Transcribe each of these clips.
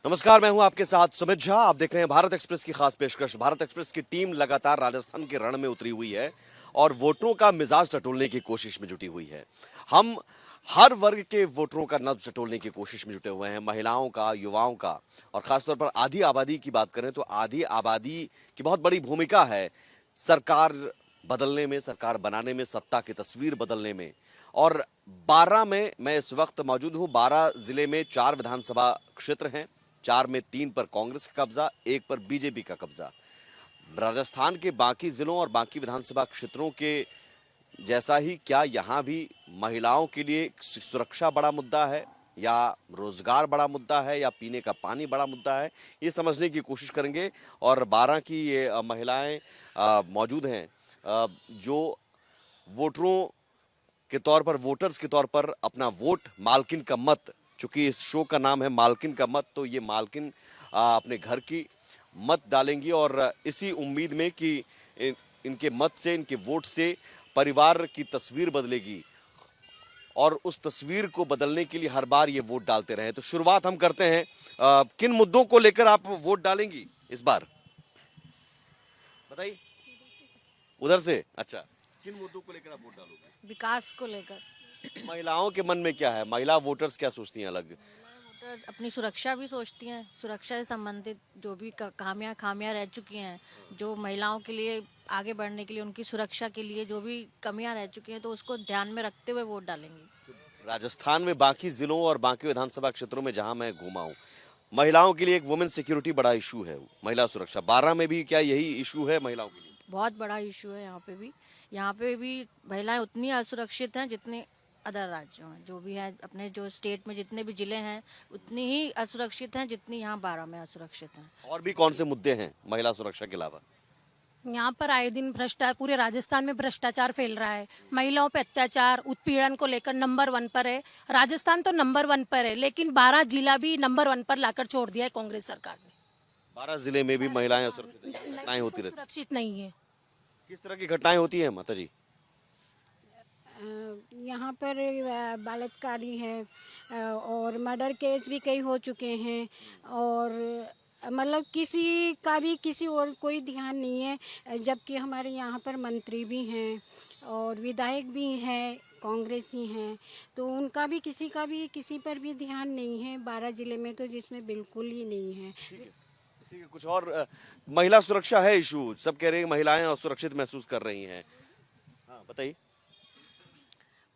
नमस्कार, मैं हूं आपके साथ सुमित झा। आप देख रहे हैं भारत एक्सप्रेस की खास पेशकश। भारत एक्सप्रेस की टीम लगातार राजस्थान के रण में उतरी हुई है और वोटरों का मिजाज टटोलने की कोशिश में जुटी हुई है। हम हर वर्ग के वोटरों का नब्ज टटोलने की कोशिश में जुटे हुए हैं, महिलाओं का, युवाओं का, और खासतौर पर आधी आबादी की बात करें तो आधी आबादी की बहुत बड़ी भूमिका है सरकार बदलने में, सरकार बनाने में, सत्ता की तस्वीर बदलने में। और 12 में मैं इस वक्त मौजूद हूं। 12 जिले में 4 विधानसभा क्षेत्र हैं। 4 में 3 पर कांग्रेस का कब्जा, 1 पर बीजेपी का कब्जा। राजस्थान के बाकी जिलों और बाकी विधानसभा क्षेत्रों के जैसा ही क्या यहां भी महिलाओं के लिए सुरक्षा बड़ा मुद्दा है, या रोजगार बड़ा मुद्दा है, या पीने का पानी बड़ा मुद्दा है, ये समझने की कोशिश करेंगे। और 12 की ये महिलाएं मौजूद हैं जो वोटरों के तौर पर, वोटर्स के तौर पर अपना वोट, मालकिन का मत, चूंकि इस शो का नाम है मालकिन का मत, तो ये मालकिन अपने घर की मत डालेंगी और इसी उम्मीद में कि इनके मत से, इनके वोट से परिवार की तस्वीर बदलेगी और उस तस्वीर को बदलने के लिए हर बार ये वोट डालते रहे। तो शुरुआत हम करते हैं। किन मुद्दों को लेकर आप वोट डालेंगी इस बार, बताइए। उधर से, अच्छा, किन मुद्दों को लेकर आप वोट डालोगे? विकास को लेकर। महिलाओं के मन में क्या है? महिला वोटर्स क्या सोचती हैं? अलग वोटर्स अपनी सुरक्षा भी सोचती हैं, सुरक्षा से संबंधित जो भी खामियां रह चुकी हैं, जो महिलाओं के लिए आगे बढ़ने के लिए, उनकी सुरक्षा के लिए जो भी कमियां रह चुकी हैं, तो उसको ध्यान में रखते हुए वोट डालेंगे। राजस्थान में बाकी जिलों और बाकी विधानसभा क्षेत्रों में जहां मैं घूमा हूं, महिलाओं के लिए एक वुमेन सिक्योरिटी बड़ा इशू है, महिला सुरक्षा। 12 में भी क्या यही इशू है महिलाओं के लिए? बहुत बड़ा इशू है यहाँ पे भी। यहाँ पे भी महिलाएं उतनी असुरक्षित हैं जितने अदर राज्यों हैं, जो भी है अपने जो स्टेट में जितने भी जिले हैं, उतनी ही असुरक्षित हैं जितनी यहाँ 12 में असुरक्षित हैं। और भी कौन से मुद्दे हैं महिला सुरक्षा के अलावा? यहाँ पर आए दिन भ्रष्टाचार, पूरे राजस्थान में भ्रष्टाचार फैल रहा है। महिलाओं पे अत्याचार, उत्पीड़न को लेकर नंबर 1 पर है। राजस्थान तो नंबर 1 पर है, लेकिन 12 जिला भी नंबर 1 पर लाकर छोड़ दिया है कांग्रेस सरकार ने। 12 जिले में भी महिलाएं असुरक्षित, घटनाएं होती रहती? सुरक्षित नहीं है। किस तरह की घटनाएं होती हैं माता जी? यहाँ पर बलात्कारी है और मर्डर केस भी कई हो चुके हैं, और मतलब किसी का भी किसी और कोई ध्यान नहीं है, जबकि हमारे यहाँ पर मंत्री भी हैं और विधायक भी हैं, कांग्रेसी हैं, तो उनका भी किसी का भी किसी पर भी ध्यान नहीं है 12 जिले में, तो जिसमें बिल्कुल ही नहीं है। ठीक है, कुछ और महिला सुरक्षा है इशू, सब कह रहे हैं महिलाएं असुरक्षित महसूस कर रही हैं। हाँ, बताइए।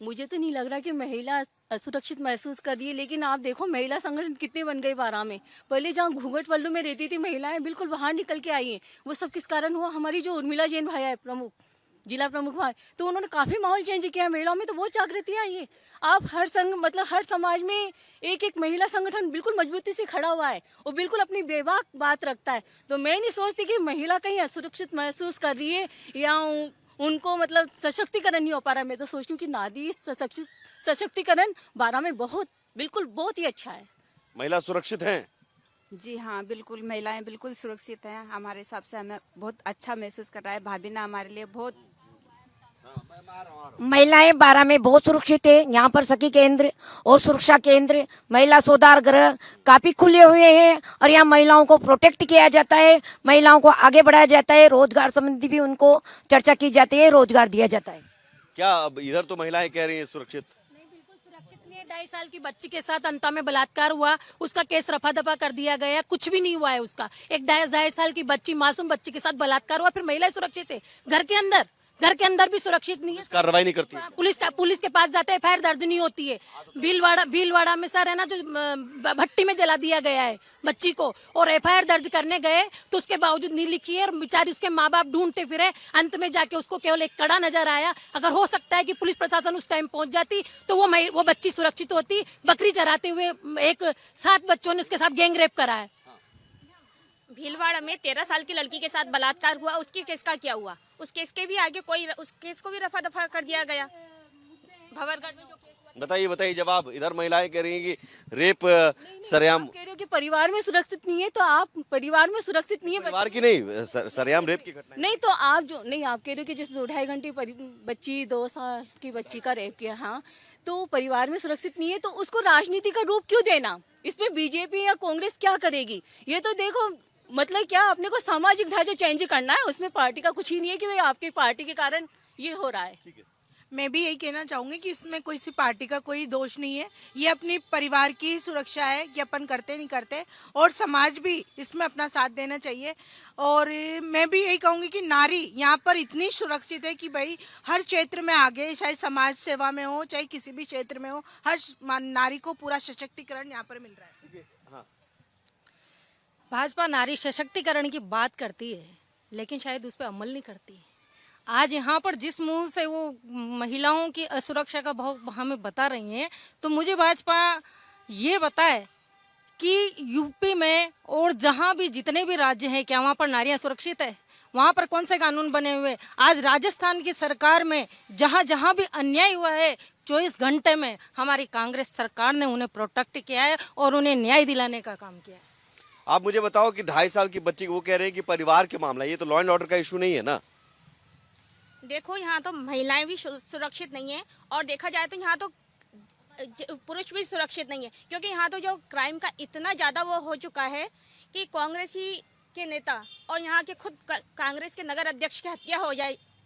मुझे तो नहीं लग रहा कि महिला असुरक्षित महसूस कर रही है, लेकिन आप देखो महिला संगठन कितने बन गए 12 में। पहले जहाँ घूंघट पल्लू में रहती थी महिलाएं, बिल्कुल बाहर निकल के आई हैं। वो सब किस कारण हुआ? हमारी जो उर्मिला जैन भाई है, प्रमुख जिला प्रमुख भाई, तो उन्होंने काफी माहौल चेंज किया है महिलाओं में, तो वो जागृति आई है। आप हर संघ, मतलब हर समाज में एक एक महिला संगठन बिल्कुल मजबूती से खड़ा हुआ है और बिल्कुल अपनी बेबाक बात रखता है। तो मैं नहीं सोचती कि महिला कहीं असुरक्षित महसूस कर रही है या उनको मतलब सशक्तिकरण नहीं हो पा रहा है। मैं तो सोचती हूँ कि नारी सशक्तिकरण 12 में बिल्कुल बहुत ही अच्छा है। महिला सुरक्षित हैं? जी हाँ, बिल्कुल महिलाएं बिल्कुल सुरक्षित हैं। हमारे हिसाब से हमें बहुत अच्छा महसूस कर रहा है। भाभी ने हमारे लिए बहुत महिलाएं 12 में बहुत सुरक्षित है। यहाँ पर सखी केंद्र और सुरक्षा केंद्र, महिला सुधार गृह काफी खुले हुए हैं और यहाँ महिलाओं को प्रोटेक्ट किया जाता है, महिलाओं को आगे बढ़ाया जाता है, रोजगार संबंधी भी उनको चर्चा की जाती है, रोजगार दिया जाता है। क्या अब इधर तो महिलाएं कह रही हैं सुरक्षित? नहीं, बिल्कुल सुरक्षित नहीं है। 2.5 साल की बच्ची के साथ अंता में बलात्कार हुआ, उसका केस रफा दफा कर दिया गया, कुछ भी नहीं हुआ है उसका। एक 2.5 साल की बच्ची, मासूम बच्ची के साथ बलात्कार हुआ, फिर महिलाएं सुरक्षित है? घर के अंदर भी सुरक्षित नहीं है। कार्रवाई नहीं करती? पुलिस के पास जाते हैं, एफआईआर दर्ज नहीं होती है। भीलवाड़ा में सर है ना, जो भट्टी में जला दिया गया है बच्ची को, और एफआईआर दर्ज करने गए तो उसके बावजूद नहीं लिखी है और बेचारी उसके माँ बाप ढूंढते फिरे। अंत में जाके उसको केवल एक कड़ा नजर आया। अगर हो सकता है कि पुलिस प्रशासन उस टाइम पहुंच जाती तो वो बच्ची सुरक्षित होती। बकरी चराते हुए एक 7 बच्चों ने उसके साथ गैंग रेप करा है। भीलवाड़ा में 13 साल की लड़की के साथ बलात्कार हुआ, उसके केस का क्या हुआ? उस केस के भी आगे उस केस को भी रफा दफा कर दिया गया। भंवरगढ़ में जो केस हुआ, बताइए जवाब। इधर महिलाएं कह रही हैं कि रेप सरेआम। कह रहे हो कि परिवार में सुरक्षित नहीं है, तो आप परिवार में सुरक्षित नहीं है। परिवार की नहीं, सरेआम रेप की घटना नहीं, तो आप कह रहे हो कि जैसे 2-2.5 घंटे बच्ची, 2 साल की बच्ची का रेप किया। हाँ, तो परिवार में सुरक्षित नहीं है तो उसको राजनीति का रूप क्यों देना? इसमें बीजेपी या कांग्रेस क्या करेगी? ये तो देखो मतलब क्या अपने को सामाजिक ढांचा चेंज करना है, उसमें पार्टी का कुछ ही नहीं है कि भाई आपकी पार्टी के कारण ये हो रहा है। मैं भी यही कहना चाहूंगी कि इसमें कोई सी पार्टी का कोई दोष नहीं है, ये अपनी परिवार की सुरक्षा है कि अपन करते नहीं करते, और समाज भी इसमें अपना साथ देना चाहिए। और मैं भी यही कहूंगी कि नारी यहाँ पर इतनी सुरक्षित है कि भाई हर क्षेत्र में आगे, चाहे समाज सेवा में हो चाहे किसी भी क्षेत्र में हो, हर नारी को पूरा सशक्तिकरण यहाँ पर मिल रहा है। भाजपा नारी सशक्तिकरण की बात करती है लेकिन शायद उस पर अमल नहीं करती। आज यहाँ पर जिस मुंह से वो महिलाओं की असुरक्षा का भाव हमें बता रही हैं, तो मुझे भाजपा ये बताए कि यूपी में और जहाँ भी जितने भी राज्य हैं क्या वहाँ पर नारियाँ सुरक्षित है? वहाँ पर कौन से कानून बने हुए? आज राजस्थान की सरकार में जहाँ जहाँ भी अन्याय हुआ है 24 घंटे में हमारी कांग्रेस सरकार ने उन्हें प्रोटेक्ट किया है और उन्हें न्याय दिलाने का काम किया है। आप मुझे बताओ कि 2.5 साल की बच्ची, वो कह रहे हैं कि परिवार के मामला, ये तो लॉ एंड ऑर्डर का इशू नहीं है ना? देखो यहाँ तो महिलाएं भी सुरक्षित नहीं है, और देखा जाए तो यहाँ तो पुरुष भी सुरक्षित नहीं है, क्योंकि यहाँ तो जो क्राइम का इतना ज़्यादा वो हो चुका है कि कांग्रेसी के नेता और यहाँ के खुद कांग्रेस के नगर अध्यक्ष की हत्या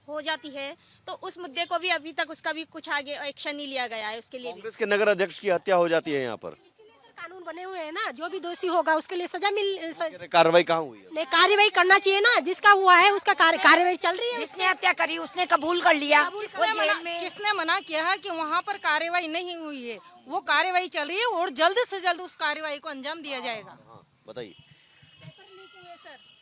हो जाती है, तो उस मुद्दे को भी अभी तक उसका भी कुछ आगे एक्शन नहीं लिया गया है उसके लिए भी। कांग्रेस के नगर अध्यक्ष की हत्या हो जाती है यहाँ पर, कानून बने हुए हैं ना, जो भी दोषी होगा उसके लिए सजा कार्रवाई कहाँ हुई है? नहीं, कार्रवाई करना चाहिए ना, जिसका हुआ है उसका कार्रवाई चल रही है। जिसने हत्या करी उसने कबूल कर लिया, वो जेल में। किसने मना किया है कि वहाँ पर कार्रवाई नहीं हुई है? वो कार्रवाई चल रही है और जल्द से जल्द उस कार्रवाई को अंजाम दिया जाएगा। बताइए।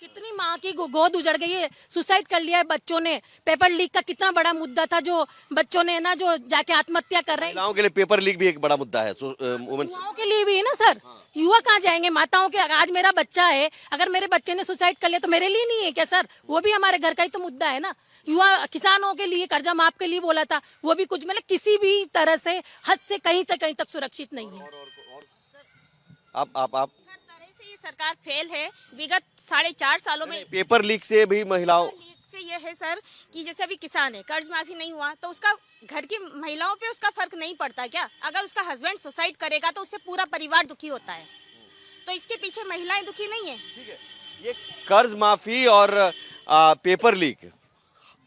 कितनी माँ की गोद उजड़ गई है, सुसाइड कर लिया है बच्चों ने। पेपर लीक का कितना बड़ा मुद्दा था, जो बच्चों ने ना जो जाके आत्महत्या कर रहे हैं। महिलाओं के लिए पेपर लीक भी एक बड़ा मुद्दा है, युवाओं के लिए भी है ना सर। युवा कहाँ जाएंगे? माताओं के, आज मेरा बच्चा है, अगर मेरे बच्चे ने सुसाइड कर लिया तो मेरे लिए नहीं है क्या सर? वो भी हमारे घर का ही तो मुद्दा है ना। युवा किसानों के लिए कर्जा माफ के लिए बोला था, वो भी कुछ मतलब किसी भी तरह से हद से कहीं तक सुरक्षित नहीं है। आप ये सरकार फेल है विगत 4.5 सालों में। पेपर लीक से भी महिलाओं से ये है सर कि जैसे अभी किसान है, कर्ज माफी नहीं हुआ तो उसका घर की महिलाओं पे उसका फर्क नहीं पड़ता क्या? अगर उसका हस्बैंड सुसाइड करेगा तो उससे पूरा परिवार दुखी होता है, तो इसके पीछे महिलाएं दुखी नहीं है। ठीक है, ये कर्ज माफी और पेपर लीक,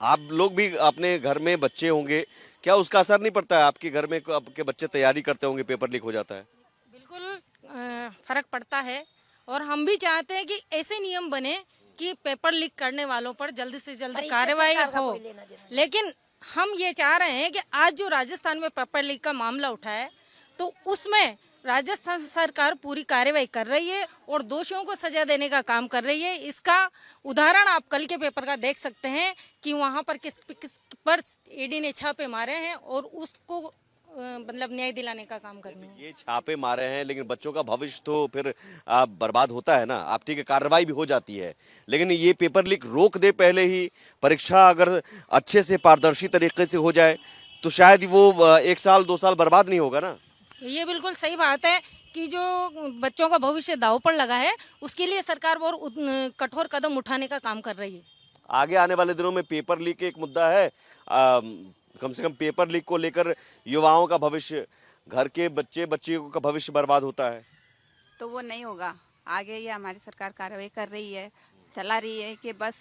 आप लोग भी अपने घर में बच्चे होंगे, क्या उसका असर नहीं पड़ता है? आपके घर में आपके बच्चे तैयारी करते होंगे, पेपर लीक हो जाता है? बिल्कुल फर्क पड़ता है, और हम भी चाहते हैं कि ऐसे नियम बने कि पेपर लीक करने वालों पर जल्द से जल्द कार्रवाई हो। लेकिन हम ये चाह रहे हैं कि आज जो राजस्थान में पेपर लीक का मामला उठा है, तो उसमें राजस्थान सरकार पूरी कार्रवाई कर रही है और दोषियों को सजा देने का काम कर रही है। इसका उदाहरण आप कल के पेपर का देख सकते हैं कि वहाँ पर किस पर ईडी ने छापे मारे हैं और उसको मतलब न्याय दिलाने का काम करना है। ये छापे मारे हैं, लेकिन बच्चों का भविष्य तो फिर बर्बाद होता है ना। आप ठीक है, कार्रवाई भी हो जाती है, लेकिन ये पेपर लीक रोक दे पहले ही, परीक्षा अगर अच्छे से पारदर्शी तरीके से हो जाए तो शायद वो 1 साल 2 साल बर्बाद नहीं होगा ना। ये बिल्कुल सही बात है कि जो बच्चों का भविष्य दांव पर लगा है, उसके लिए सरकार और कठोर कदम उठाने का काम कर रही है। आगे आने वाले दिनों में पेपर लीक एक मुद्दा है, कम से कम पेपर लीक को लेकर युवाओं का भविष्य, घर के बच्चियों का भविष्य बर्बाद होता है। तो वो नहीं होगा। आगे ये हमारी सरकार कार्रवाई कर रही है, चला रही है कि बस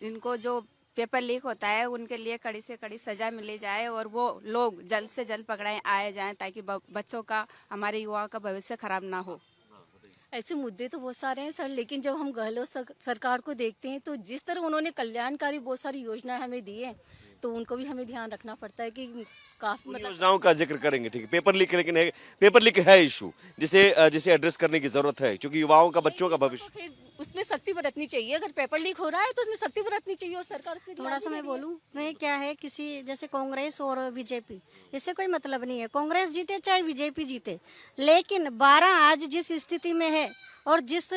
इनको जो पेपर लीक होता है उनके लिए कड़ी से कड़ी सजा मिली जाए और वो लोग जल्द से जल्द पकड़ाए आए जाएं, ताकि बच्चों का, हमारे युवाओं का भविष्य खराब ना हो। ऐसे मुद्दे तो बहुत सारे हैं सर, लेकिन जब हम गहलोत सरकार को देखते हैं तो जिस तरह उन्होंने कल्याणकारी बहुत सारी योजनाएं हमें दी है, तो उनको भी हमें ध्यान रखना पड़ता है कि काफी मतलब योजनाओं का जिक्र करेंगे, ठीक है। पेपर लीक, लेकिन है, पेपर लीक है इशू जिसे एड्रेस करने की जरूरत है, क्योंकि युवाओं का, बच्चों का भविष्य। तो फिर उसमें सख्ती बरतनी चाहिए। अगर पेपर लीक हो रहा है तो उसमें सख्ती बरतनी चाहिए और सरकार उसमें थोड़ा सा मैं बोलूं, मैं क्या है, किसी जैसे कांग्रेस और बीजेपी, इससे कोई मतलब नहीं है। कांग्रेस जीते चाहे बीजेपी जीते, लेकिन 12 आज जिस स्थिति में है और जिस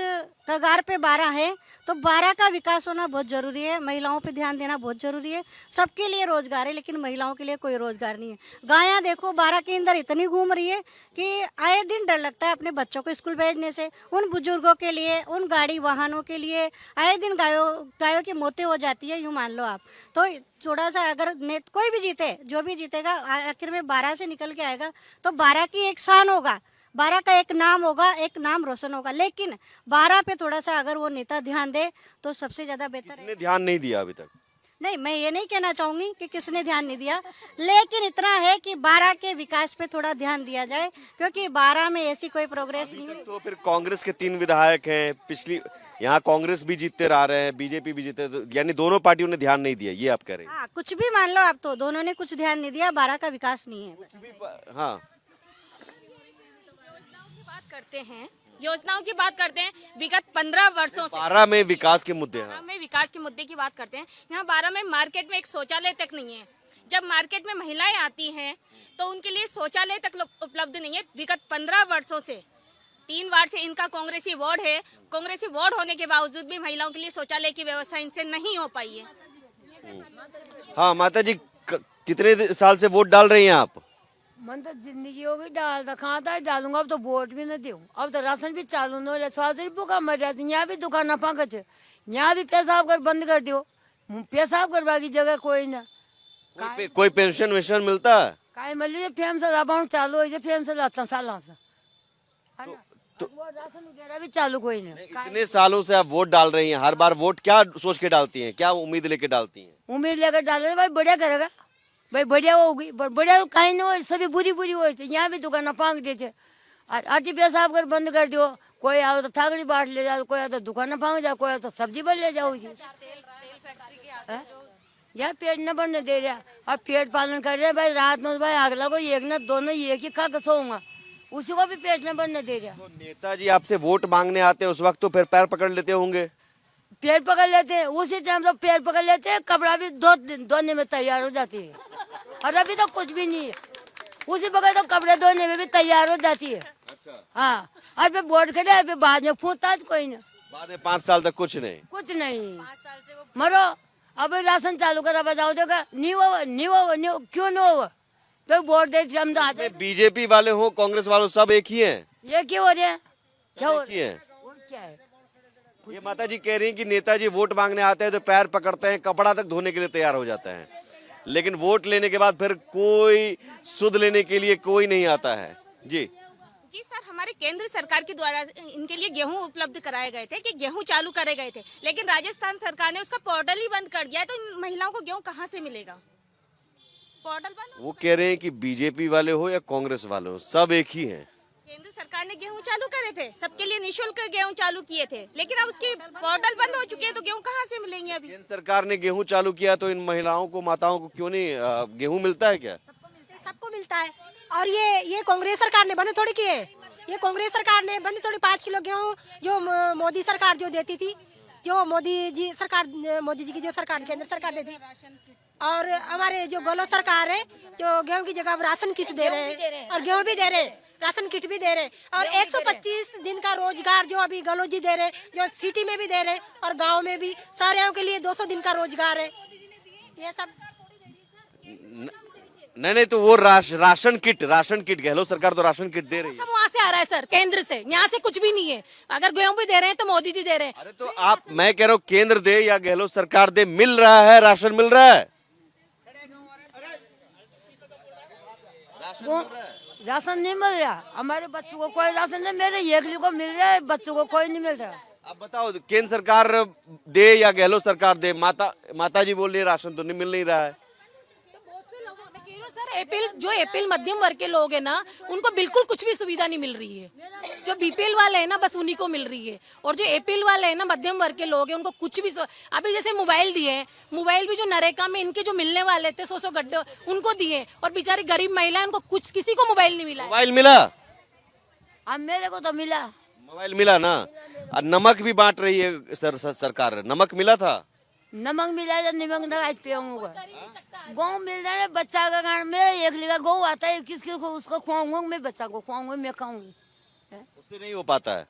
कगार पे 12 है तो 12 का विकास होना बहुत ज़रूरी है। महिलाओं पे ध्यान देना बहुत ज़रूरी है। सबके लिए रोज़गार है लेकिन महिलाओं के लिए कोई रोज़गार नहीं है। गायां देखो 12 के अंदर इतनी घूम रही है कि आए दिन डर लगता है अपने बच्चों को स्कूल भेजने से। उन बुजुर्गों के लिए, उन गाड़ी वाहनों के लिए आए दिन गायों की मौतें हो जाती है, यूँ मान लो आप। तो थोड़ा सा अगर कोई भी जीते, जो भी जीतेगा आखिर में 12 से निकल के आएगा तो 12 की एक शान होगा, 12 का एक नाम होगा, एक नाम रोशन होगा। लेकिन 12 पे थोड़ा सा अगर वो नेता ध्यान दे तो सबसे ज़्यादा बेहतर है। किसने ध्यान नहीं दिया अभी तक? नहीं, मैं ये नहीं कहना चाहूँगी कि किसने ध्यान नहीं दिया, लेकिन इतना है कि 12 के विकास पे थोड़ा ध्यान दिया जाए क्योंकि 12 में ऐसी कोई प्रोग्रेस नहीं हुई। तो फिर कांग्रेस के 3 विधायक हैं, पिछली यहाँ कांग्रेस भी जीतते रह रहे हैं, बीजेपी भी जीते, यानी दोनों पार्टियों ने ध्यान नहीं दिया, ये आप कह रहे हैं? हाँ, कुछ भी मान लो आप, तो दोनों ने कुछ ध्यान नहीं दिया, 12 का विकास नहीं है। हाँ, करते हैं, योजनाओं की बात करते हैं विगत 15 वर्षों से। 12 में विकास के मुद्दे हैं। 12 में विकास के मुद्दे की बात करते हैं। यहाँ 12 में मार्केट में एक शौचालय तक नहीं है। जब मार्केट में महिलाएं आती हैं तो उनके लिए शौचालय तक उपलब्ध नहीं है। विगत 15 वर्षों से 3 बार से इनका कांग्रेसी वार्ड है। कांग्रेसी वार्ड होने के बावजूद भी महिलाओं के लिए शौचालय की व्यवस्था इनसे नहीं हो पाई है। हाँ माता जी, कितने साल से वोट डाल रही हैं आप? मन तो जिंदगी होगी डालता कहाँ था डालूंगा। अब तो वोट भी न दूँ, अब तो राशन भी चालू न हो रहा। 100 रुपये का मर जाती, यहाँ भी दुकान फाँक है, यहाँ भी पेशाब कर बंद कर दो। पेशाब करवा की जगह कोई ना। कोई पेंशन वेंशन मिलता है? काय मिली फेम से अकाउंट चालू हो, फेम से 7 साल से तो राशन वगैरह भी चालू कोई ना। इतने सालों से आप वोट डाल रही हैं, हर बार वोट क्या सोच के डालती हैं, क्या उम्मीद लेके डालती हैं? उम्मीद लेकर डाले भाई बढ़िया करेगा, भाई बढ़िया होगी, बढ़िया कहीं नहीं हो, सभी बुरी बुरी हो। यहाँ भी दुकान फाँक देते और आटी पेशाब कर बंद कर दो। कोई आओ तो थाकड़ी बाट ले जाओ, कोई आओ तो दुकान फाँक जाओ, कोई आओ तो सब्जी बन ले जाओ। यार पेट न बनने दे रहा और पेट पालन कर रहे भाई। रात में भाई आग लगो, एक न दोनों एक ही खा के सोऊंगा, उसी को भी पेट न बनने दे रहा। तो नेताजी आपसे वोट मांगने आते हैं उस वक्त तो फिर पैर पकड़ लेते होंगे? पेड़ पकड़ लेते हैं उसी टाइम तो पेड़ पकड़ लेते हैं, कपड़ा भी धोने में तैयार हो जाती है। और अभी तो कुछ भी नहीं है, उसी बगल तो कपड़े धोने में भी तैयार हो जाती है। अच्छा। हाँ, और फिर वोट खड़े फिर बाद में पूछताछ कोई ना। बाद में 5 साल तक कुछ नहीं? कुछ नहीं, मरो। अब राशन चालू करा बताओ देगा, नहीं हो क्यों नहीं हो, फिर वोट दे हम तो आ जाए। बीजेपी वाले हो कांग्रेस वाले सब एक ही हैं? ये क्यों हो रहे हैं, क्या हो एक ही हैं? और क्या है। ये माता जी कह रही हैं कि नेताजी वोट मांगने आते हैं तो पैर पकड़ते हैं, कपड़ा तक धोने के लिए तैयार हो जाते हैं, लेकिन वोट लेने के बाद फिर कोई सुध लेने के लिए कोई नहीं आता है। जी जी सर, हमारे केंद्र सरकार के द्वारा इनके लिए गेहूं उपलब्ध कराए गए थे कि गेहूं चालू करे गए थे, लेकिन राजस्थान सरकार ने उसका पोर्टल ही बंद कर दिया है। तो इन महिलाओं को गेहूं कहां से मिलेगा? पोर्टल बंद। वो कह रहे हैं कि बीजेपी वाले हो या कांग्रेस वाले हो सब एक ही हैं। केंद्र सरकार ने गेहूं चालू करे थे, सबके लिए निःशुल्क गेहूं चालू किए थे, लेकिन अब उसकी पोर्टल बंद हो चुके हैं तो गेहूं कहां से मिलेंगे? अभी केंद्र सरकार ने गेहूं चालू किया तो इन महिलाओं को, माताओं को क्यों नहीं गेहूं मिलता है क्या? सबको मिलता है। और ये कांग्रेस सरकार ने बंद थोड़ी किए, ये कांग्रेस सरकार ने बंद थोड़ी। 5 किलो गेहूँ जो मोदी सरकार जो देती थी, जो मोदी जी की जो सरकार केंद्र सरकार देती, और हमारे जो गहलोत सरकार है जो गेहूं की जगह राशन किट दे रहे हैं, और गेहूं भी दे रहे हैं, राशन किट भी दे रहे हैं, और 125 दिन का रोजगार जो अभी गहलोत जी दे रहे हैं, जो सिटी में भी दे रहे हैं और गांव में भी, सारे के लिए 200 दिन का रोजगार है। ये सब नहीं तो वो राशन किट गहलोत सरकार तो राशन किट दे रही है। सब वहाँ से आ रहा है सर, केंद्र से, यहाँ से कुछ भी नहीं है। अगर गेहूं भी दे रहे हैं तो मोदी जी दे रहे हैं। अरे तो आप, मैं कह रहा हूँ केंद्र दे या गहलोत सरकार दे, मिल रहा है, राशन मिल रहा है। राशन नहीं मिल रहा, हमारे बच्चों को कोई राशन नहीं, मेरे एकली को मिल रहा है, बच्चों को कोई नहीं मिल रहा। अब बताओ केंद्र सरकार दे या गहलोत सरकार दे, माता जी बोल रही है राशन तो नहीं मिल नहीं रहा है। सर एपीएल मध्यम वर्ग के लोग हैं ना, उनको बिल्कुल कुछ भी सुविधा नहीं मिल रही है। जो बीपीएल वाले हैं ना बस उन्हीं को मिल रही है, और जो एपीएल वाले हैं ना मध्यम वर्ग के लोग हैं उनको कुछ भी अभी जैसे मोबाइल दिए हैं, मोबाइल भी जो नरेगा में इनके जो मिलने वाले थे 100 गड्ढे उनको दिए, और बेचारी गरीब महिला उनको कुछ, किसी को मोबाइल नहीं मिला। मोबाइल मिला? अब मेरे को तो मिला, मोबाइल मिला ना। और नमक भी बांट रही है सरकार, नमक मिला था? नमक मिला तो नमक न पियूंगा। गेहूँ मिल रहा है, बच्चा का कारण मेरा 1 लीटर गेहूँ आता है, किसके को उसको खुआऊंगा, मैं बच्चा को खुआऊंगा, मैं खाऊंगी। उससे नहीं हो पाता है।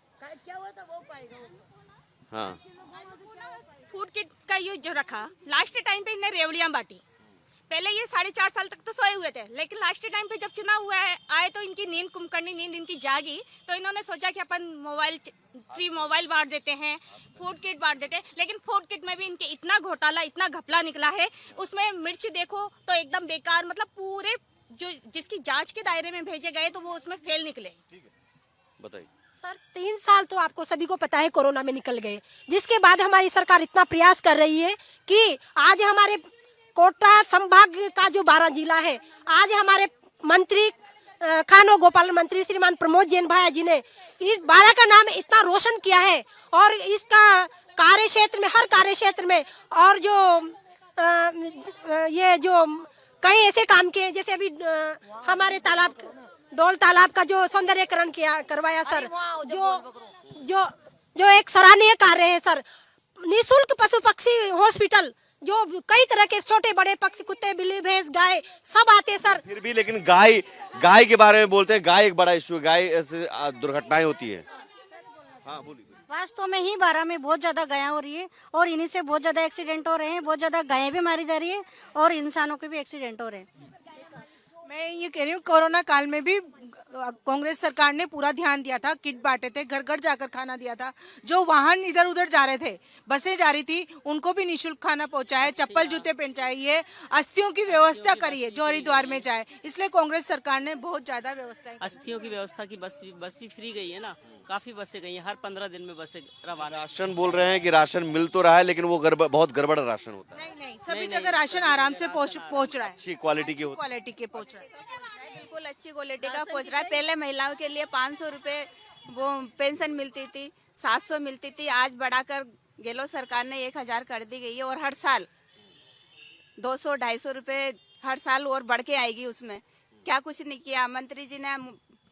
हाँ, फूड किट का ये जो रखा, लास्ट टाइम पे इन्हें रेवड़ियां बांटी। पहले ये 4.5 साल तक तो सोए हुए थे, लेकिन लास्ट टाइम पे जब चुनाव हुआ है आए तो इनकी नींद, कुंभकर्णी नींद इनकी जागी, तो इन्होंने सोचा कि अपन फ्री मोबाइल बांट देते हैं, फूड किट बांट देते हैं। लेकिन फूड किट में भी इनके इतना घोटाला, इतना घपला निकला है। उसमें मिर्च देखो तो एकदम बेकार, मतलब पूरे जो जिसकी जांच के दायरे में भेजे गए तो वो उसमें फेल निकले। बताइए। सर 3 साल तो आपको सभी को पता है कोरोना में निकल गए, जिसके बाद हमारी सरकार इतना प्रयास कर रही है कि आज हमारे कोटा संभाग का जो 12 जिला है, आज हमारे मंत्री खानो गोपाल मंत्री श्रीमान प्रमोद जैन भाई जी ने इस 12 का नाम इतना रोशन किया है, और इसका कार्य क्षेत्र में, हर कार्य क्षेत्र में, और जो ये जो कई ऐसे काम किए, जैसे अभी हमारे तालाब, डोल तालाब का जो सौंदर्यकरण करवाया सर, जो एक सराहनीय कार्य है सर। निःशुल्क पशु पक्षी हॉस्पिटल, जो कई तरह के छोटे बड़े पक्षी, कुत्ते, बिल्ली, भैंस, गाय सब आते हैं सर। फिर भी लेकिन गाय के बारे में बोलते हैं, गाय एक बड़ा इशू है, गाय से दुर्घटनाएं होती है। हाँ बोलिए। वास्तव में ही 12 में बहुत ज्यादा गायें हो रही है, और इन्हीं से बहुत ज्यादा एक्सीडेंट हो रहे हैं, बहुत ज्यादा गायें भी मारी जा रही है, और इंसानों के भी एक्सीडेंट हो रहे हैं। मैं ये कह रही हूँ, कोरोना काल में भी कांग्रेस सरकार ने पूरा ध्यान दिया था, किट बांटे थे, घर घर जाकर खाना दिया था। जो वाहन इधर उधर जा रहे थे, बसें जा रही थी, उनको भी निःशुल्क खाना पहुंचाया, चप्पल जूते पहनाइए, अस्थियों की व्यवस्था करिए जो हरिद्वार में जाए। इसलिए कांग्रेस सरकार ने बहुत ज्यादा व्यवस्था की। अस्थियों की व्यवस्था की बस भी फ्री गई है ना, काफी बसें गई हैं, हर 15 दिन में बसें रवाना। राशन बोल रहे हैं कि राशन मिल तो रहा है, लेकिन वो बहुत गड़बड़ राशन होता है। नहीं, सभी जगह राशन आराम से पहुंच रहा है, अच्छी क्वालिटी के क्वालिटी के पहुंच रहा है, बिल्कुल अच्छी क्वालिटी का पहुंच रहा है। पहले महिलाओं के लिए 500 रुपए वो पेंशन मिलती थी, 700 मिलती थी, आज बढ़ाकर गहलोत सरकार ने 1000 कर दी गई है, और हर साल 200-250 रुपए हर साल और बढ़ के आएगी। उसमें क्या कुछ नहीं किया मंत्री जी ने,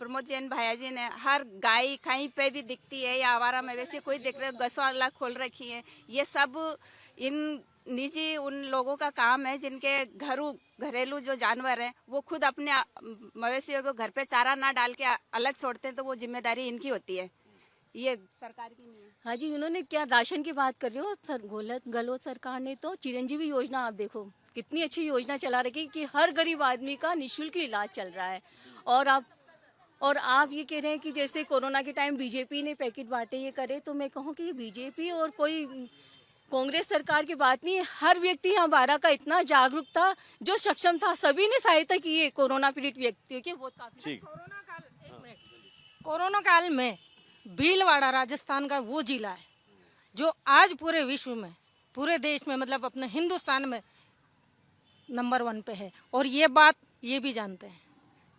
प्रमोद जैन भाया जी ने। हर गाय कहीं पे भी दिखती है या आवारा मवेशी कोई दिख रहे, गौशाला खोल रखी है। ये सब इन निजी उन लोगों का काम है जिनके घरेलू जो जानवर हैं वो खुद अपने मवेशियों को घर पे चारा ना डाल के अलग छोड़ते हैं, तो वो जिम्मेदारी इनकी होती है, ये सरकार की नहीं है। हाँ जी, उन्होंने क्या राशन की बात कर रहे हो सर, गहलोत सरकार ने तो चिरंजीवी योजना, आप देखो कितनी अच्छी योजना चला रखी कि हर गरीब आदमी का निःशुल्क इलाज चल रहा है। और आप ये कह रहे हैं कि जैसे कोरोना के टाइम बीजेपी ने पैकेट बांटे, ये करे, तो मैं कहूँ कि बीजेपी और कोई कांग्रेस सरकार की बात नहीं है। हर व्यक्ति यहाँ 12 का इतना जागरूक था, जो सक्षम था, सभी ने सहायता की है कोरोना पीड़ित व्यक्तियों की। वो काफी कोरोना काल में भीलवाड़ा राजस्थान का वो जिला है जो आज पूरे विश्व में, पूरे देश में, मतलब अपने हिंदुस्तान में नंबर 1 पे है। और ये बात ये भी जानते हैं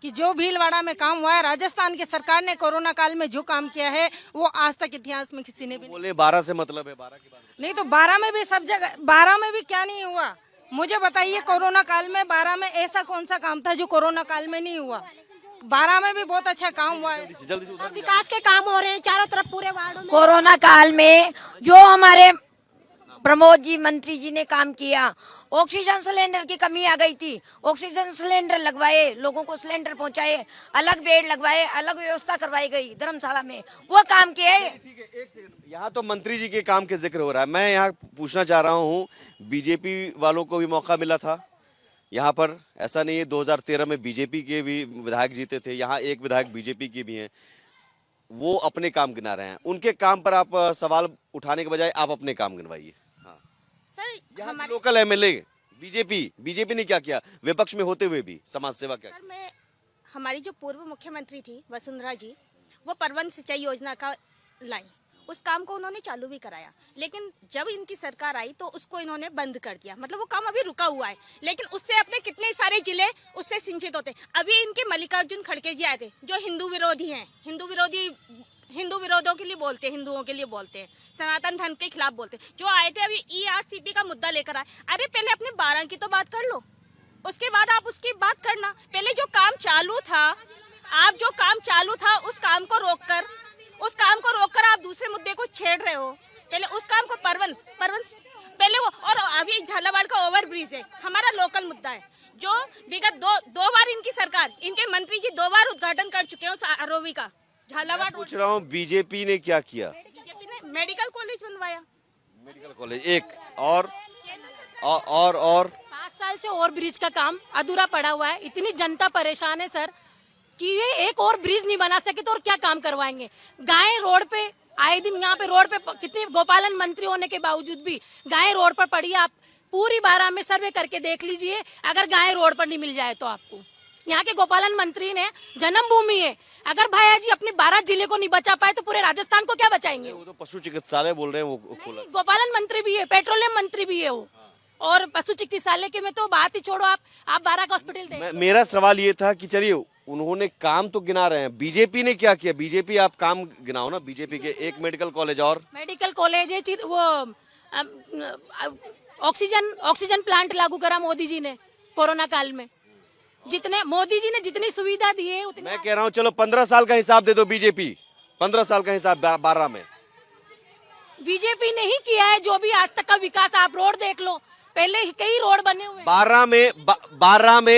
कि जो भीलवाड़ा में काम हुआ है, राजस्थान की सरकार ने कोरोना काल में जो काम किया है, वो आज तक इतिहास में किसी ने भी बोले 12 से मतलब है 12 की बात नहीं। तो 12 में भी सब जगह, 12 में भी क्या नहीं हुआ, मुझे बताइए। कोरोना काल में 12 में ऐसा कौन सा काम था जो कोरोना काल में नहीं हुआ? 12 में भी बहुत अच्छा काम हुआ है, जल्दी से विकास के काम हो रहे हैं चारों तरफ पूरे वार्डों में। कोरोना काल में जो हमारे प्रमोद जी मंत्री जी ने काम किया, ऑक्सीजन सिलेंडर की कमी आ गई थी, ऑक्सीजन सिलेंडर लगवाए, लोगों को सिलेंडर पहुंचाए, अलग बेड लगवाए, अलग व्यवस्था करवाई गई धर्मशाला में, वो काम किए। यहाँ तो मंत्री जी के काम के जिक्र हो रहा है, मैं यहाँ पूछना चाह रहा हूँ, बीजेपी वालों को भी मौका मिला था यहाँ पर? ऐसा नहीं है, 2013 में बीजेपी के भी विधायक जीते थे, यहाँ एक विधायक बीजेपी के भी हैं, वो अपने काम गिना रहे हैं। उनके काम पर आप सवाल उठाने के बजाय आप अपने काम गिनवाइए। सर हमारे लोकल एमएलए बीजेपी ने क्या किया, विपक्ष में होते हुए भी समाज सेवा क्या? सर मैं, हमारी जो पूर्व मुख्यमंत्री थी वसुंधरा जी, वो परवन सिंचाई योजना का लाई, उस काम को उन्होंने चालू भी कराया, लेकिन जब इनकी सरकार आई तो उसको इन्होंने बंद कर दिया। मतलब वो काम अभी रुका हुआ है, लेकिन उससे अपने कितने सारे जिले उससे सिंचित होते। अभी इनके मल्लिकार्जुन खड़गे जी आए थे, जो हिंदू विरोधी हैं, हिंदू विरोधों के लिए बोलते हैं, हिंदुओं के लिए बोलते हैं, सनातन धर्म के खिलाफ बोलते हैं, जो आए थे अभी ERCP का मुद्दा लेकर आए। अरे पहले अपने 12 की तो बात कर लो, उसके बाद आप उसकी बात करना। पहले जो काम चालू था, उस काम को रोककर आप दूसरे मुद्दे को छेड़ रहे हो। पहले उस काम को परवन पहले वो, और अभी झालावाड़ का ओवर ब्रिज है, हमारा लोकल मुद्दा है, जो विगत दो बार इनकी सरकार, इनके मंत्री जी 2 बार उद्घाटन कर चुके हैं उस आरओबी का, झालावाड़ पूछ रहा हूँ बीजेपी ने क्या किया? बीजेपी ने मेडिकल कॉलेज बनवाया। मेडिकल कॉलेज एक और 5 साल से और ब्रिज का काम अधूरा पड़ा हुआ है। इतनी जनता परेशान है सर कि ये एक और ब्रिज नहीं बना सके तो और क्या काम करवाएंगे। गाय रोड पे आए दिन, यहाँ पे रोड पे कितनी गोपालन मंत्री होने के बावजूद भी गाय रोड पर पड़ी है। आप पूरी 12 में सर्वे करके देख लीजिए, अगर गाय रोड पर नहीं मिल जाए तो आपको। यहाँ के गोपालन मंत्री ने जन्मभूमि है, अगर भैया जी अपने 12 जिले को नहीं बचा पाए तो पूरे राजस्थान को क्या बचाएंगे? वो तो पशु चिकित्सालय बोल रहे हैं वो खोला। नहीं, गोपालन मंत्री भी है, पेट्रोलियम मंत्री भी है वो, और पशु चिकित्सालय के में तो बात ही छोड़ो। आप 12 का हॉस्पिटल देख। मेरा सवाल ये था कि चलिए उन्होंने काम तो गिना रहे हैं, बीजेपी ने क्या किया? बीजेपी आप काम गिनाओ ना। बीजेपी के एक मेडिकल कॉलेज और मेडिकल कॉलेज है, वो ऑक्सीजन प्लांट लागू करा मोदी जी ने कोरोना काल में। जितने मोदी जी ने जितनी सुविधा दी है उतनी। मैं कह रहा हूँ चलो 15 साल का हिसाब दे दो बीजेपी, 15 साल का हिसाब 12 में। बीजेपी ने ही किया है जो भी आज तक का विकास। आप रोड देख लो, पहले कई रोड बने हुए हैं।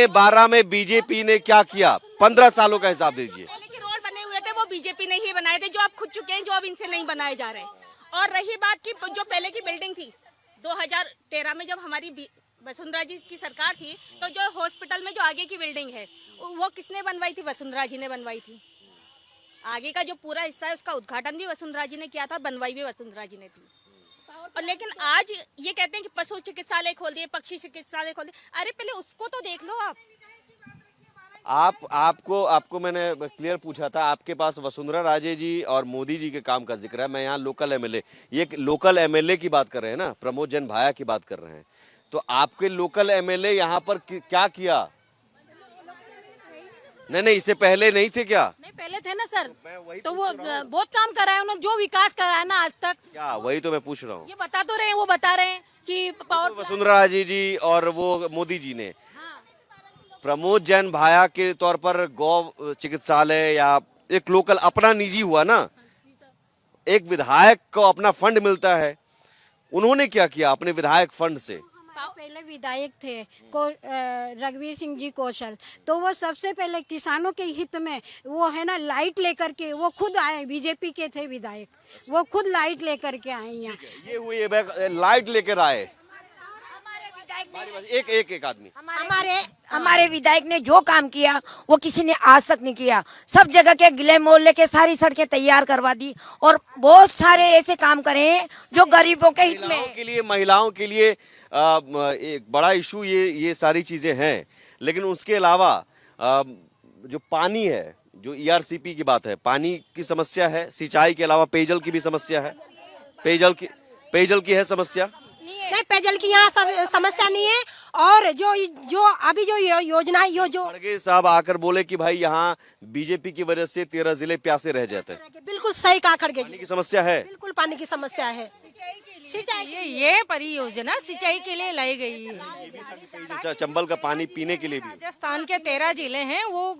12 में बीजेपी ने क्या किया? 15 सालों का हिसाब दीजिए। पहले के रोड बने हुए थे वो बीजेपी ने ही बनाए थे, जो अब खुद चुके हैं, जो अब इनसे नहीं बनाए जा रहे। और रही बात की जो पहले की बिल्डिंग थी 2013 में जब हमारी वसुंधरा जी की सरकार थी, तो जो हॉस्पिटल में जो आगे की बिल्डिंग है वो किसने बनवाई थी? वसुंधरा जी ने बनवाई थी। आगे का जो पूरा हिस्सा है उसका उद्घाटन भी वसुंधरा जी ने किया था, बनवाई भी वसुंधरा जी ने थी। और लेकिन आज ये कहते हैं कि पशु चिकित्सालय खोल दिए, पक्षी चिकित्सालय खोल दिए। अरे पहले उसको तो देख लो आप। आपको मैंने क्लियर पूछा था, आपके पास वसुंधरा राजे जी और मोदी जी के काम का जिक्र है। मैं यहाँ लोकल एमएलए, ये लोकल एमएलए की बात कर रहे हैं ना, प्रमोद जैन भाया की बात कर रहे हैं। तो आपके लोकल एमएलए यहाँ पर क्या किया? नहीं, इससे पहले नहीं थे क्या? नहीं, पहले थे ना सर। तो वो बहुत काम कराया उन्होंने, जो विकास कराया ना आज तक। क्या? वही तो मैं पूछ रहा हूँ। ये बता तो रहे हैं, वो बता रहे हैं कि पावर वसुंधरा राजे जी और वो मोदी जी ने प्रमोद जैन भाया के तौर पर गौ चिकित्सालय या एक लोकल अपना निजी हुआ ना, एक विधायक को अपना फंड मिलता है, उन्होंने क्या किया अपने विधायक फंड से? पहले विधायक थे रघुवीर सिंह जी कौशल, तो वो सबसे पहले किसानों के हित में वो है ना लाइट लेकर के वो खुद आए। बीजेपी के थे विधायक, वो खुद लाइट लेकर के आए यहाँ। ये हुई लाइट लेकर आए। एक आदमी। हमारे विधायक ने जो काम किया वो किसी ने आज तक नहीं किया। सब जगह के गिले मोहल्ले के सारी सड़कें तैयार करवा दी और बहुत सारे ऐसे काम करे हैं जो गरीबों के हित में है। महिलाओं के लिए एक बड़ा इशू ये सारी चीजें हैं। लेकिन उसके अलावा जो पानी है, जो ईआरसीपी की बात है, पानी की समस्या है, सिंचाई के अलावा पेयजल की भी समस्या है। पेयजल की है समस्या? नहीं, पेयजल की यहाँ समस्या नहीं है। और जो अभी जो योजना जो खड़गे साहब आकर बोले कि भाई यहाँ बीजेपी की वजह से 13 जिले प्यासे रह जाते हैं। बिल्कुल सही कहा खड़गे जी, पानी की समस्या है। बिल्कुल पानी की समस्या है। सिंचाई ये परियोजना सिंचाई के लिए लाई गई है। चंबल का पानी पीने के लिए भी। राजस्थान के 13 जिले हैं, वो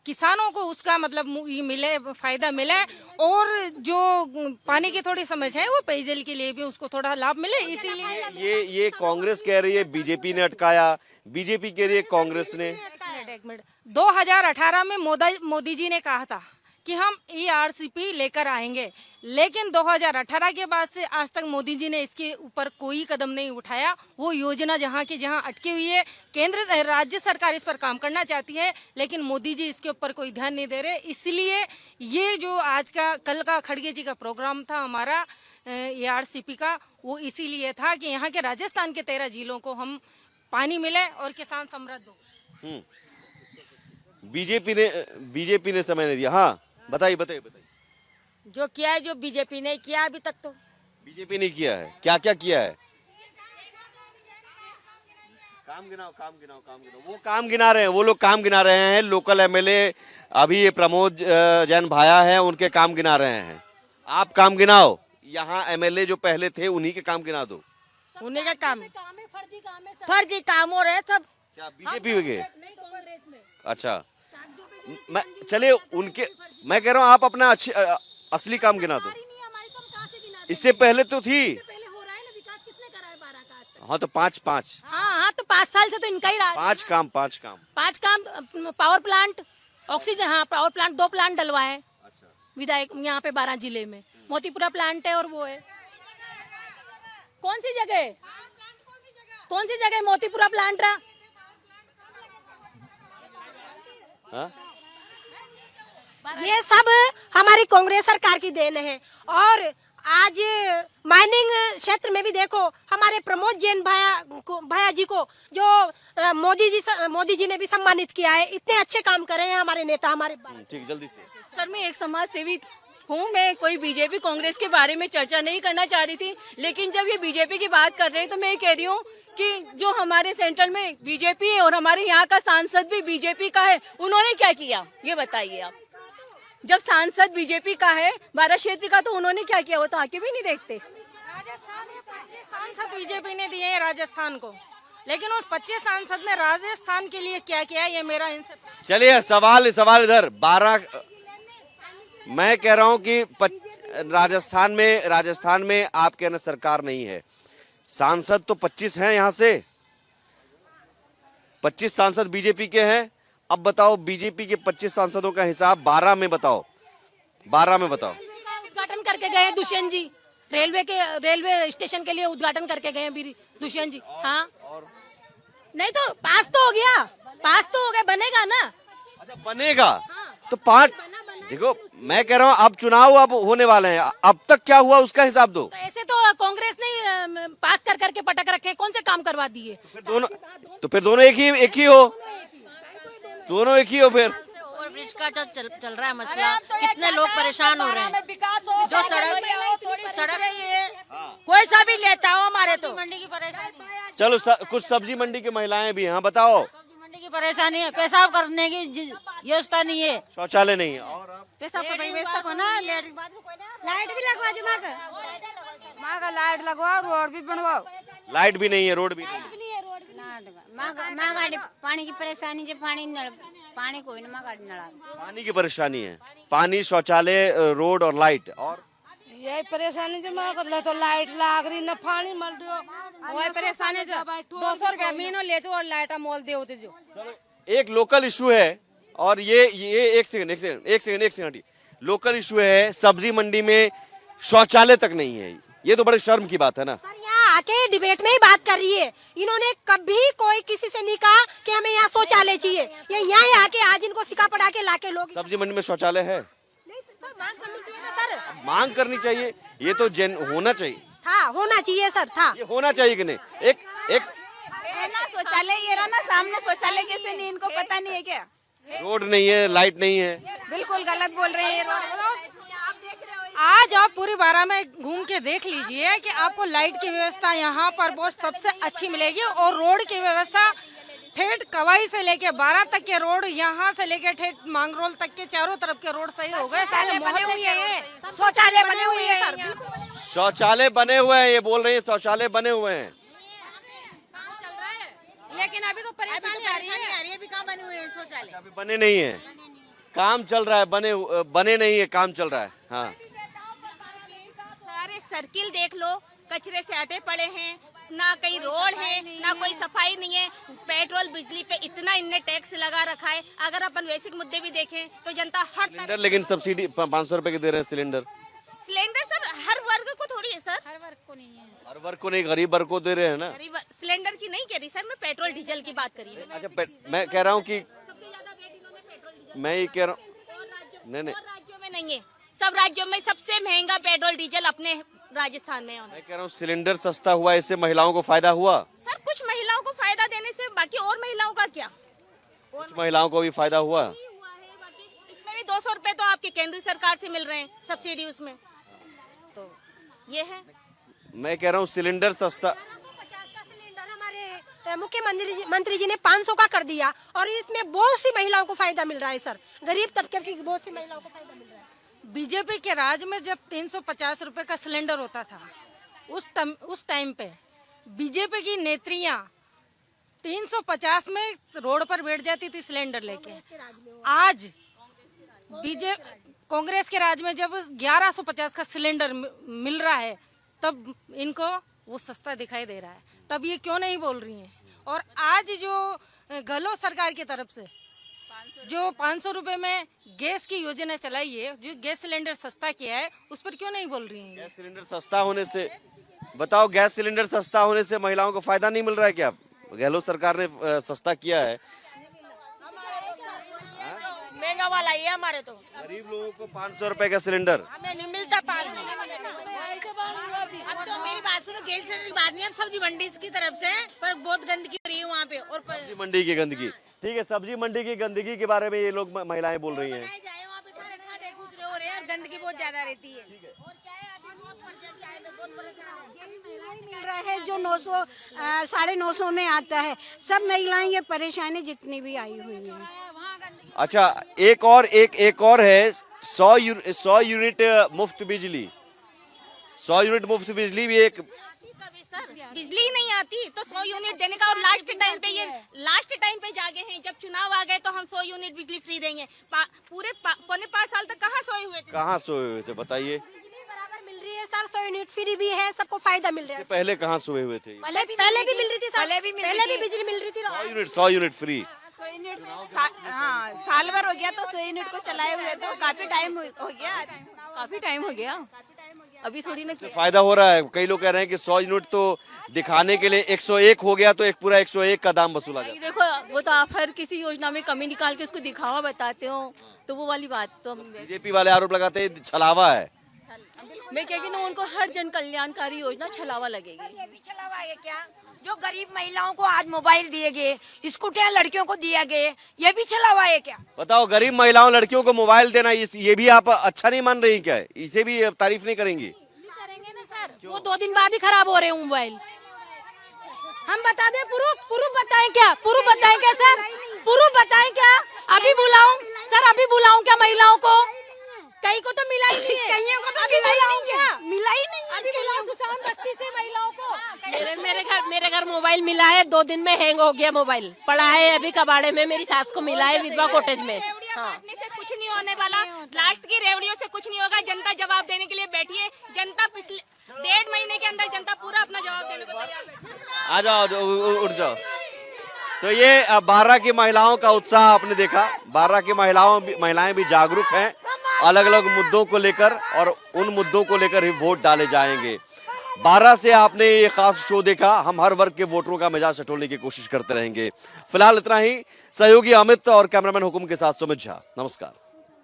किसानों को उसका मतलब मिले, फायदा मिले, और जो पानी की थोड़ी समस्या है वो पेयजल के लिए भी उसको थोड़ा लाभ मिले, इसीलिए। ये कांग्रेस कह रही है बीजेपी ने अटकाया, बीजेपी कह रही है कांग्रेस ने। एक मिनट, 2018 में मोदी जी ने कहा था कि हम ईआरसीपी लेकर आएंगे, लेकिन 2018 के बाद से आज तक मोदी जी ने इसके ऊपर कोई कदम नहीं उठाया। वो योजना जहाँ अटकी हुई है, केंद्र राज्य सरकार इस पर काम करना चाहती है, लेकिन मोदी जी इसके ऊपर कोई ध्यान नहीं दे रहे। इसलिए ये जो आज का कल का खड़गे जी का प्रोग्राम था हमारा ईआरसीपी का, वो इसीलिए था कि यहाँ के राजस्थान के 13 जिलों को हम पानी मिले और किसान समृद्ध हो। बीजेपी ने समय नहीं दिया। हाँ, बताइए। जो किया है, जो बीजेपी ने किया अभी तक, तो बीजेपी ने किया है। क्या किया है? काम गिनाओ। वो काम गिना रहे हैं, वो लोग काम गिना रहे हैं। लोकल एमएलए अभी ये प्रमोद जैन भाया है, उनके काम गिना रहे हैं। आप काम गिनाओ। यहाँ एमएलए जो पहले थे उन्हीं के काम गिना दो। उन्हीं का काम है, फर्जी काम हो रहे हैं सब। क्या बीजेपी हो गए? अच्छा, मैं चलिए उनके, मैं कह रहा हूँ आप अपना असली काम गिना दो। इससे पहले तो थी। हाँ तो पाँच। हाँ, तो 5 साल से तो इनका ही रहा। 5 काम। पावर प्लांट, ऑक्सीजन, हाँ पावर प्लांट 2 प्लांट डलवाए। विधायक यहाँ पे 12 जिले में मोतीपुरा प्लांट है और वो है कौन सी जगह मोतीपुरा प्लांट रहा। हाँ? ये सब हमारी कांग्रेस सरकार की देन है। और आज माइनिंग क्षेत्र में भी देखो हमारे प्रमोद जैन भैया जी को जो मोदी जी ने भी सम्मानित किया है। इतने अच्छे काम कर रहे हैं हमारे नेता हमारे। ठीक, जल्दी से। सर मैं एक समाज सेवी हूँ, मैं कोई बीजेपी कांग्रेस के बारे में चर्चा नहीं करना चाह रही थी, लेकिन जब ये बीजेपी की बात कर रहे हैं तो मैं ये कह रही हूँ कि जो हमारे सेंट्रल में बीजेपी है और हमारे यहाँ का सांसद भी बीजेपी का है, उन्होंने क्या किया ये बताइए आप। जब सांसद बीजेपी का है 12 क्षेत्र का, तो उन्होंने क्या किया, वो तो आके भी नहीं देखते। राजस्थान में 25 सांसद बीजेपी ने दिए हैं राजस्थान को, लेकिन उन 25 सांसद ने राजस्थान के लिए क्या किया ये मेरा इनसे। चलिए सवाल इधर 12 मैं कह रहा हूं कि राजस्थान में आपके यहाँ सरकार नहीं है, सांसद तो 25 हैं, यहाँ से 25 सांसद बीजेपी के हैं। अब बताओ बीजेपी के 25 सांसदों का हिसाब 12 में बताओ। उद्घाटन करके गए दुष्यंत जी, रेलवे स्टेशन के लिए उद्घाटन करके गए दुष्यंत जी। हाँ नहीं तो पास तो हो गया, बनेगा ना। अच्छा बनेगा तो 5 देखो मैं कह रहा हूँ अब चुनाव अब होने वाले हैं, अब तक क्या हुआ उसका हिसाब दो। तो ऐसे तो कांग्रेस ने पास करके पटक रखे, कौन से काम करवा दिए। फिर दोनों एक ही हो, दोनों एक ही हो। फिर ओवर ब्रिज का जो चल रहा है मसला, कितने लोग परेशान हो रहे हैं। जो सड़क कोई सा भी लेता हो हमारे तो मंडी की परेशानी, चलो कुछ सब्जी मंडी की महिलाएं भी हैं, हाँ बताओ। मंडी की परेशानी है, पेशाब करने की व्यवस्था नहीं है, शौचालय नहीं है, और पेशाब करने की व्यवस्था को ना, लाइट भी लगवा दो, माँ का लाइट लगवाओ, रोड भी बनवाओ। लाइट भी नहीं है, रोड भी नहीं है। पानी की परेशानी जो पानी कोई ना नला पानी की परेशानी है, पानी, शौचालय, रोड और लाइट। और यही परेशानी जो माँ कर ले तो लाइट लाग रही ना पानी मल रही, वही परेशानी 200 रुपया महीनों लेते और लाइट मोल दे होते जो। एक लोकल इशू है, और ये एक सेकंड लोकल इशू है, सब्जी मंडी में शौचालय तक नहीं है। ये तो बड़े शर्म की बात है ना। सर यहाँ आके डिबेट में ही बात कर रही है, इन्होंने कभी कोई किसी से नहीं कहा कि हमें यहाँ शौचालय चाहिए। ये यहाँ आके आज इनको सिखा पढ़ा के लाके लोग सब्जी मंडी में शौचालय है, नहीं तो मांग करनी चाहिए ना सर। मांग करनी चाहिए, ये तो होना चाहिए, होना चाहिए सर, ये होना चाहिए कि नहीं। एक शौचालय ये रहा ना सामने, शौचालय कैसे नहीं, इनको पता नहीं है क्या। रोड नहीं है, लाइट नहीं है, बिल्कुल गलत बोल रहे हैं। आज आप पूरी 12 में घूम के देख लीजिए कि आपको लाइट की व्यवस्था यहाँ पर बहुत सबसे अच्छी मिलेगी, और रोड की व्यवस्था ठेठ कवाई से लेके 12 तक के रोड, यहाँ से लेके ठेठ मांगरोल तक के चारों तरफ के रोड सही हो गए। सारे बने हुए हैं, शौचालय बने हुए हैं सर, शौचालय बने हुए हैं, ये बोल रही है शौचालय बने हुए हैं। लेकिन अभी तो परेशानी आ रही है। अभी कहाँ बने हुए हैं शौचालय, अभी बने नहीं है, काम चल रहा है, बने नहीं है, काम चल रहा है। हाँ सारे सर्किल देख लो, कचरे से अटे पड़े हैं, ना कहीं रोड है, ना कोई सफाई नहीं है। पेट्रोल बिजली पे इतना इनने टैक्स लगा रखा है। अगर अपन बेसिक मुद्दे भी देखें तो जनता हर सिलेंडर, लेकिन सब्सिडी 500 रुपए के दे रहे हैं सिलेंडर सर हर वर्ग को थोड़ी है सर, हर वर्ग को नहीं, गरीब वर्ग को दे रहे हैं ना। गरीब सिलेंडर की नहीं कह रही सर, मैं पेट्रोल डीजल की बात करी। अच्छा मैं कह रहा हूँ कि सबसे ज्यादा रेट इन्होंने पेट्रोल डीजल, मैं ये कह रहा हूँ नहीं और राज्यों में नहीं है, सब राज्यों में सबसे महंगा पेट्रोल डीजल अपने राजस्थान में है। मैं कह रहा हूँ सिलेंडर सस्ता हुआ, इससे महिलाओं को फायदा हुआ। सर कुछ महिलाओं को फायदा देने से बाकी और महिलाओं का क्या, कुछ महिलाओं को भी फायदा हुआ। इसमें भी 200 रुपए तो आपकी केंद्र सरकार से मिल रहे हैं सब्सिडी, उसमें तो ये है। मैं कह रहा हूँ सिलेंडर सस्ता, 1250 का सिलेंडर हमारे मुख्यमंत्री जी ने 500 का कर दिया, और इसमें बहुत सी महिलाओं को फायदा मिल रहा है सर, गरीब तबके की बहुत सी महिलाओं को फायदा मिल रहा है। बीजेपी के राज में जब 350 रुपए का सिलेंडर होता था, उस टाइम पे बीजेपी की नेत्रियां 350 में रोड पर बैठ जाती थी सिलेंडर लेके। आज कांग्रेस के राज में जब 1150 का सिलेंडर मिल रहा है, तब इनको वो सस्ता दिखाई दे रहा है, तब ये क्यों नहीं बोल रही हैं। और आज जो गहलोत सरकार की तरफ से जो 500 रुपए में गैस की योजना चलाई है, जो गैस सिलेंडर सस्ता किया है, उस पर क्यों नहीं बोल रही हैं? गैस सिलेंडर सस्ता होने से, बताओ, गैस सिलेंडर सस्ता होने से महिलाओं को फायदा नहीं मिल रहा है क्या? गहलोत सरकार ने सस्ता किया है। महंगा वाला ही है हमारे तो, गरीब लोगों को 500 रुपए का सिलेंडर। हमें नहीं मिलता। अब तो मेरी बात सुनो, गैस सिलेंडर की बात नहीं, अब सब्जी मंडी की तरफ से पर बहुत गंदगी हो रही है वहाँ पे। और सब्जी मंडी की गंदगी, ठीक है, सब्जी मंडी की गंदगी के बारे में ये लोग महिलाएं बोल रही हैं। वहाँ पे सारे खाने गुजरे हो रहे हैं, गंदगी बहुत ज्यादा रहती है। मिल रहा है जो 900 950 में आता है, सब महिलाएं ये परेशानी जितनी भी आई हुई है। अच्छा, एक और है 100 यूनिट मुफ्त बिजली। 100 यूनिट मुफ्त बिजली भी एक, बिजली ही नहीं आती तो 100 यूनिट देने का, और लास्ट टाइम पे जागे हैं, जब चुनाव आ गए तो हम 100 यूनिट बिजली फ्री देंगे। पूरे पौने 5 साल तक कहाँ सोए हुए थे? कहाँ सोए हुए थे बताइए? बराबर मिल रही है सर, 100 यूनिट फ्री भी है, सबको फायदा मिल रहा है। पहले कहाँ सोए हुए थे? पहले भी मिल रही थी, पहले भी बिजली मिल रही थी। 100 यूनिट फ्री। 100 यूनिट साल भर हो गया तो 100 यूनिट को चलाए हुए तो काफी टाइम हो गया। काफी टाइम हो गया, अभी थोड़ी ना से फायदा हो रहा है। कई लोग कह रहे हैं कि 100 यूनिट तो दिखाने के लिए 101 हो गया तो एक पूरा 101 का दाम वसूला नहीं, जाए। देखो वो तो आप हर किसी योजना में कमी निकाल के उसको दिखावा बताते हो, तो वो वाली बात तो बीजेपी वाले आरोप लगाते हैं छलावा है। मैं कह रही हूँ उनको हर जन कल्याणकारी योजना छलावा लगेगी। ये भी छलावा है क्या? जो गरीब महिलाओं को आज मोबाइल दिए गए, स्कूटियां लड़कियों को दिया गए, ये भी छलावा है क्या? बताओ, गरीब महिलाओं लड़कियों को मोबाइल देना, ये भी आप अच्छा नहीं मान रही क्या? इसे भी तारीफ नहीं करेंगी? करेंगे ना सर, वो 2 दिन बाद ही खराब हो रहे हैं मोबाइल। हम बता दें, प्रूफ बताएं क्या? प्रूफ बताएं क्या सर? प्रूफ बताएं क्या? अभी बुलाऊं सर, अभी बुलाऊं क्या महिलाओं को? कहीं को तो मिला ही नहीं है, कहीं को तो मिला ही नहीं है, मिला ही नहीं है। अभी बुलाओ सुशांत बस्ती से महिलाओं को। मेरे घर मोबाइल मिला है, 2 दिन में हैंग हो गया मोबाइल, पड़ा है अभी कबाड़े में, मेरी सास को मिला है विधवा कॉटेज में। काटने से कुछ नहीं होने वाला, लास्ट की रेवड़ियों से कुछ नहीं होगा। जनता जवाब देने के लिए बैठी है। जनता पिछले 1.5 महीने के अंदर जनता पूरा अपना जवाब देने को तैयार है। आ जाओ, उठ जाओ। तो ये बारह की महिलाओं का उत्साह आपने देखा। बारह की महिलाएं भी जागरूक हैं अलग अलग मुद्दों को लेकर, और उन मुद्दों को लेकर ही वोट डाले जाएंगे। 12 से आपने ये खास शो देखा। हम हर वर्ग के वोटरों का मिजाज टटोलने की कोशिश करते रहेंगे। फिलहाल इतना ही। सहयोगी अमित और कैमरामैन हुकुम के साथ सुमित झा, नमस्कार।